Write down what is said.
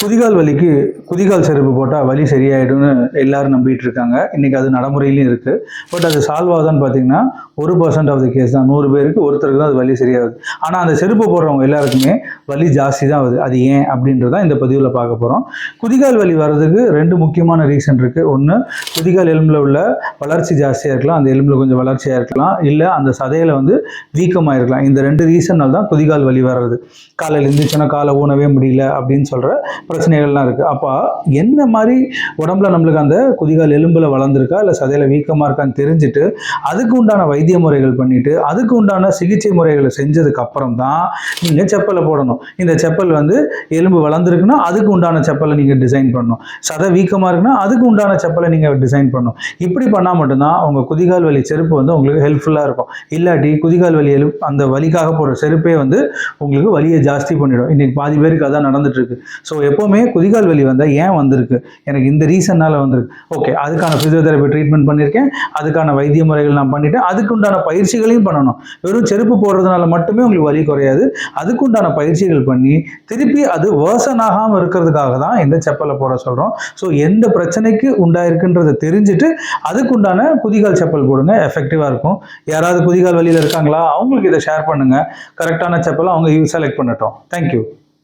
குதிகால் வலிக்கு குதிகால் செருப்பு போட்டால் வலி சரியாயிடும்னு எல்லாரும் நம்பிட்டு இருக்காங்க. இன்னைக்கு அது நடைமுறையிலையும் இருக்குது. பட் அது சால்வ் ஆகுதான்னு பார்த்தீங்கன்னா 1% ஆஃப் த கேஸ் தான். 100 பேருக்கு ஒருத்தருக்கு தான் அது வலி சரியாகுது. ஆனால் அந்த செருப்பு போடுறவங்க எல்லாருக்குமே வலி ஜாஸ்தி தான் ஆகுது. அது ஏன் அப்படின்றத இந்த பதிவில் பார்க்க போகிறோம். குதிகால் வலி வர்றதுக்கு 2 முக்கியமான ரீசன் இருக்குது. ஒன்று, குதிகால் எலும்பில் உள்ள வளர்ச்சி ஜாஸ்தியாக இருக்கலாம், அந்த எலும்பில் கொஞ்சம் வளர்ச்சியாக இருக்கலாம், இல்லை அந்த சதையில் வீக்கமாக இருக்கலாம். இந்த 2 ரீசனால் தான் குதிகால் வலி வர்றது. காலையில் இருந்துச்சுன்னா காலை ஊனவே முடியல அப்படின்னு சொல்கிற பிரச்சனைகள்லாம் இருக்குது. அப்போ என்ன மாதிரி உடம்புல நம்மளுக்கு அந்த குதிகால் எலும்பில் வளர்ந்துருக்கா இல்லை சதையில் வீக்கமாக இருக்கான்னு தெரிஞ்சுட்டு அதுக்கு உண்டான வைத்திய முறைகள் பண்ணிவிட்டு அதுக்கு உண்டான சிகிச்சை முறைகளை செஞ்சதுக்கு அப்புறம் தான் நீங்கள் செப்பலை போடணும். இந்த செப்பல் எலும்பு வளர்ந்துருக்குன்னா அதுக்கு உண்டான செப்பலை நீங்கள் டிசைன் பண்ணணும். சதை வீக்கமாக இருக்குன்னா அதுக்கு உண்டான செப்பலை நீங்கள் டிசைன் பண்ணணும். இப்படி பண்ணால் மட்டும்தான் உங்கள் குதிகால் வலி செருப்பு உங்களுக்கு ஹெல்ப்ஃபுல்லாக இருக்கும். இல்லாட்டி குதிகால் வலி அந்த வலிக்காக போடுற செருப்பே உங்களுக்கு வலியை ஜாஸ்தி பண்ணிடும். இன்னைக்கு பாதி பேருக்கு அதான் நடந்துட்டு இருக்கு. ஸோ எப்போவுமே குதிகால் வலி வந்தால் ஏன் வந்திருக்கு, எனக்கு இந்த ரீசன்னால வந்திருக்கு, ஓகே, அதுக்கான ஃபிசியோதெரபி ட்ரீட்மெண்ட் பண்ணியிருக்கேன், அதுக்கான வைத்திய முறைகள் நான் பண்ணிட்டேன், அதுக்குண்டான பயிற்சிகளையும் பண்ணணும். வெறும் செருப்பு போடுறதுனால மட்டுமே உங்களுக்கு வலி குறையாது. அதுக்குண்டான பயிற்சிகள் பண்ணி திருப்பி அது வேர்சன் ஆகாமல் இருக்கிறதுக்காக தான் இந்த செப்பலை போட சொல்கிறோம். ஸோ எந்த பிரச்சனைக்கு உண்டாயிருக்குன்றதை தெரிஞ்சுட்டு அதுக்குண்டான குதிகால் செப்பல் போடுங்க, எஃபெக்டிவாக இருக்கும். யாராவது குதிகால் வலியில் இருக்காங்களா, அவங்களுக்கு இதை ஷேர் பண்ணுங்கள். கரெக்டான செப்பலை அவங்க செலக்ட் பண்ணட்டும். தேங்க்யூ.